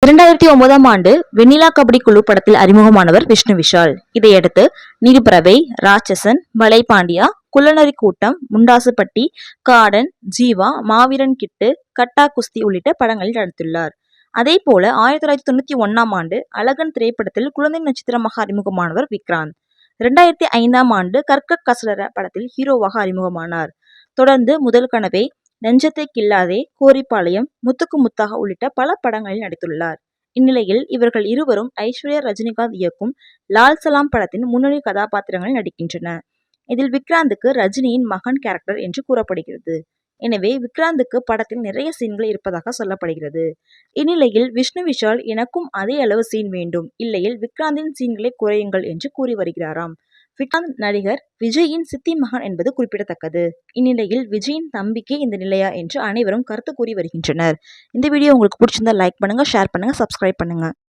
2009ஆம் ஆண்டு வெண்ணிலா கபடி குழு படத்தில் அறிமுகமானவர் விஷ்ணு விஷால். இதையடுத்து நீர்ப்பறவை, ராட்சசன், பலை பாண்டியா, குள்ளநரி கூட்டம், முண்டாசுப்பட்டி, காடன், ஜீவா, மாவீரன் கிட்டு, கட்டா குஸ்தி உள்ளிட்ட படங்களில் நடித்துள்ளார். அதேபோல 1991ஆம் ஆண்டு அழகன் திரைப்படத்தில் குழந்தை நட்சத்திரமாக அறிமுகமானவர் விக்ராந்த். 2005ஆம் ஆண்டு கற்க கசடற படத்தில் ஹீரோவாக அறிமுகமானார். தொடர்ந்து முதல் கனவே, நெஞ்சத்தை கில்லாதே, கோரிப்பாளையம், முத்துக்கு முத்தாக உள்ளிட்ட பல படங்களில் நடித்துள்ளார். இந்நிலையில் இவர்கள் இருவரும் ஐஸ்வர்யா ரஜினிகாந்த் இயக்கும் லால் சலாம் படத்தின் முன்னணி கதாபாத்திரங்களில் நடிக்கின்றனர். இதில் விக்ராந்துக்கு ரஜினியின் மகன் கேரக்டர் என்று கூறப்படுகிறது. எனவே விக்ராந்துக்கு படத்தில் நிறைய சீன்கள் இருப்பதாக சொல்லப்படுகிறது. இந்நிலையில் விஷ்ணு விஷால் எனக்கும் அதே அளவு சீன் வேண்டும், இல்லையில் விக்ராந்தின் சீன்களை குறையுங்கள் என்று கூறி வருகிறாராம். விக்ராந்த் நடிகர் விஜயின் சித்தி மகன் என்பது குறிப்பிடத்தக்கது. இந்நிலையில் விஜயின் தம்பிக்கே இந்த நிலையா என்று அனைவரும் கருத்து கூறி வருகின்றனர். இந்த வீடியோ உங்களுக்கு பிடிச்சிருந்தா லைக் பண்ணுங்க, ஷேர் பண்ணுங்க, சப்ஸ்கிரைப் பண்ணுங்க.